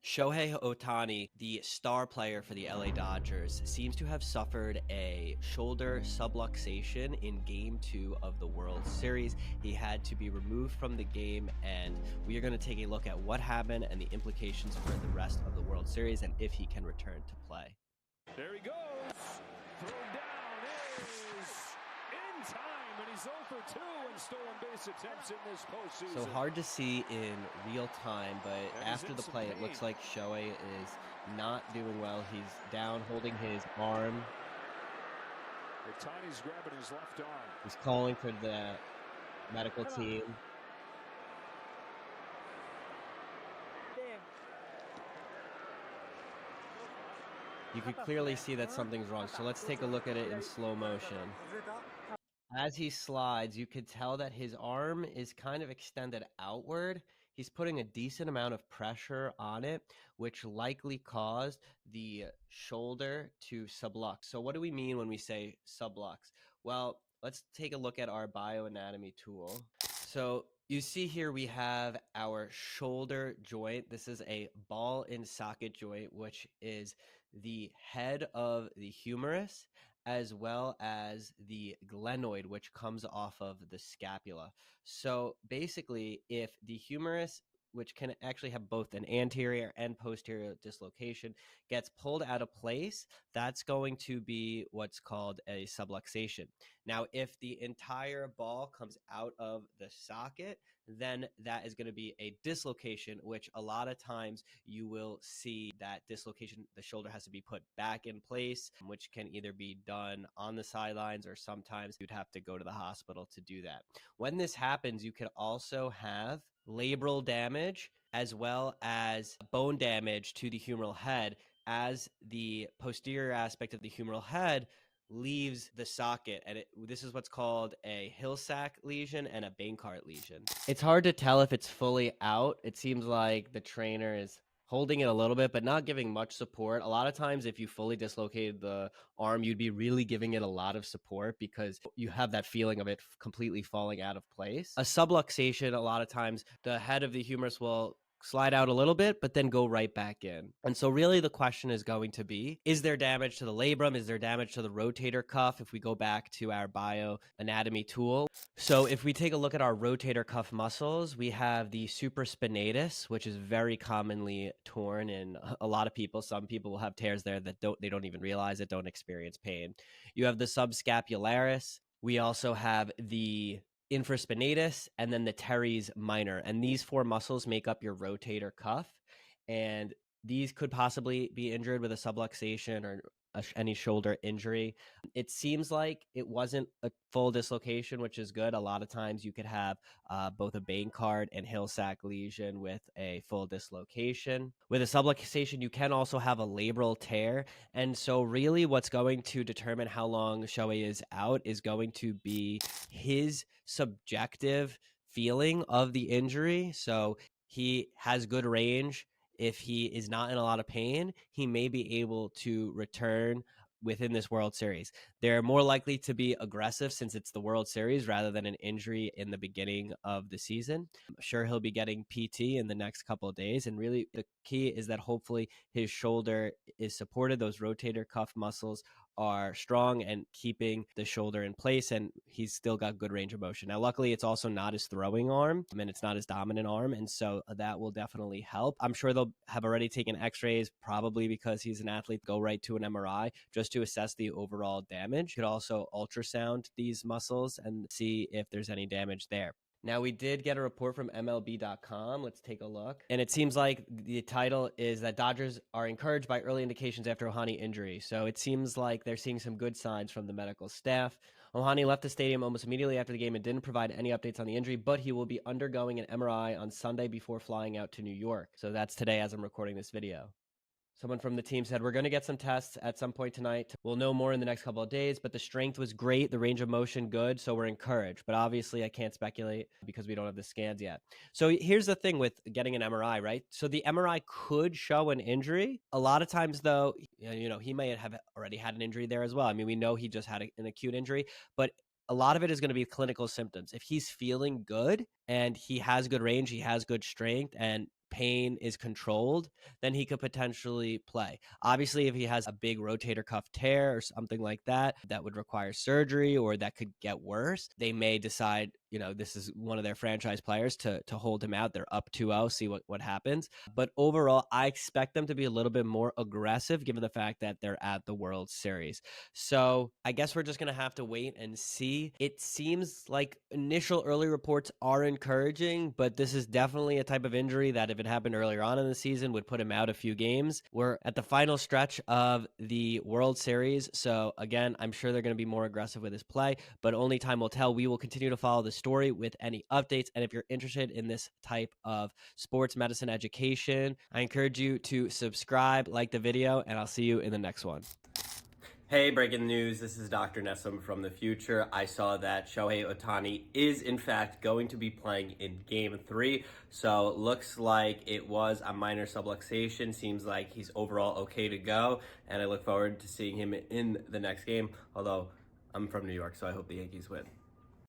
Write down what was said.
Shohei Ohtani, the star player for the LA Dodgers, seems to have suffered a shoulder subluxation in Game 2 of the World Series. He had to be removed from the game, and we are going to take a look at what happened and the implications for the rest of the World Series and if he can return to play. There he goes. Thrown down is in time, and he's 0 for 2 in stolen base attempts in this postseason. So hard to see in real time, but after the play, it looks like Shohei is not doing well. He's down holding his arm. Ohtani's grabbing his left arm. He's calling for the medical team. You could clearly see that something's wrong. So let's take a look at it in slow motion. As he slides, you could tell that his arm is kind of extended outward. He's putting a decent amount of pressure on it, which likely caused the shoulder to sublux. So what do we mean when we say sublux? Well, let's take a look at our bioanatomy tool. So you see here we have our shoulder joint. This is a ball and socket joint, which is the head of the humerus as well as the glenoid, which comes off of the scapula. So basically, if the humerus, which can actually have both an anterior and posterior dislocation, gets pulled out of place, that's going to be what's called a subluxation. Now, if the entire ball comes out of the socket, then that is going to be a dislocation, which a lot of times you will see that dislocation, the shoulder has to be put back in place, which can either be done on the sidelines or sometimes you'd have to go to the hospital to do that. When this happens, you could also have labral damage as well as bone damage to the humeral head, as the posterior aspect of the humeral head leaves the socket, and this is what's called a Hill-Sachs lesion and a Bankart lesion. It's hard to tell if it's fully out. It seems like the trainer is holding it a little bit, but not giving much support. A lot of times, if you fully dislocated the arm, you'd be really giving it a lot of support because you have that feeling of it completely falling out of place. A subluxation, a lot of times, the head of the humerus will slide out a little bit, but then go right back in. And so really the question is going to be, is there damage to the labrum? Is there damage to the rotator cuff? If we go back to our bioanatomy tool. So if we take a look at our rotator cuff muscles, we have the supraspinatus, which is very commonly torn in a lot of people. Some people will have tears there that they don't even realize it, don't experience pain. You have the subscapularis. We also have the infraspinatus, and then the teres minor. And these four muscles make up your rotator cuff. And these could possibly be injured with a subluxation or any shoulder injury. It seems like it wasn't a full dislocation, which is good. A lot of times you could have both a Bankart and Hill-Sachs lesion with a full dislocation. With a subluxation, you can also have a labral tear. And so really what's going to determine how long Shohei is out is going to be his subjective feeling of the injury. So he has good range. If he is not in a lot of pain, he may be able to return within this World Series. They're more likely to be aggressive since it's the World Series rather than an injury in the beginning of the season. I'm sure he'll be getting PT in the next couple of days. And really the key is that hopefully his shoulder is supported. Those rotator cuff muscles are strong and keeping the shoulder in place, and he's still got good range of motion. Now, luckily, it's also not his throwing arm, and it's not his dominant arm, and so that will definitely help. I'm sure they'll have already taken x-rays, probably because he's an athlete, go right to an MRI just to assess the overall damage. You could also ultrasound these muscles and see if there's any damage there. Now, we did get a report from MLB.com. Let's take a look. And it seems like the title is that Dodgers are encouraged by early indications after Ohtani injury. So it seems like they're seeing some good signs from the medical staff. Ohtani left the stadium almost immediately after the game and didn't provide any updates on the injury, but he will be undergoing an MRI on Sunday before flying out to New York. So that's today as I'm recording this video. Someone from the team said, we're going to get some tests at some point tonight. We'll know more in the next couple of days, but the strength was great. The range of motion, good. So we're encouraged. But obviously, I can't speculate because we don't have the scans yet. So here's the thing with getting an MRI, right? So the MRI could show an injury. A lot of times, though, he may have already had an injury there as well. I mean, we know he just had an acute injury, but a lot of it is going to be clinical symptoms. If he's feeling good and he has good range, he has good strength, and pain is controlled, then he could potentially play. Obviously, if he has a big rotator cuff tear or something like that, that would require surgery or that could get worse, they may decide, this is one of their franchise players to hold him out. They're up 2-0, see what happens. But overall, I expect them to be a little bit more aggressive given the fact that they're at the World Series. So I guess we're just going to have to wait and see. It seems like initial early reports are encouraging, but this is definitely a type of injury that if it happened earlier on in the season would put him out a few games. We're at the final stretch of the World Series. So again, I'm sure they're going to be more aggressive with his play, but only time will tell. We will continue to follow the story with any updates. And if you're interested in this type of sports medicine education, I encourage you to subscribe, like the video, and I'll see you in the next one. Hey, breaking news. This is Dr. Nessum from the future. I saw that Shohei Ohtani is, in fact, going to be playing in Game 3. So looks like it was a minor subluxation. Seems like he's overall okay to go. And I look forward to seeing him in the next game. Although I'm from New York, so I hope the Yankees win.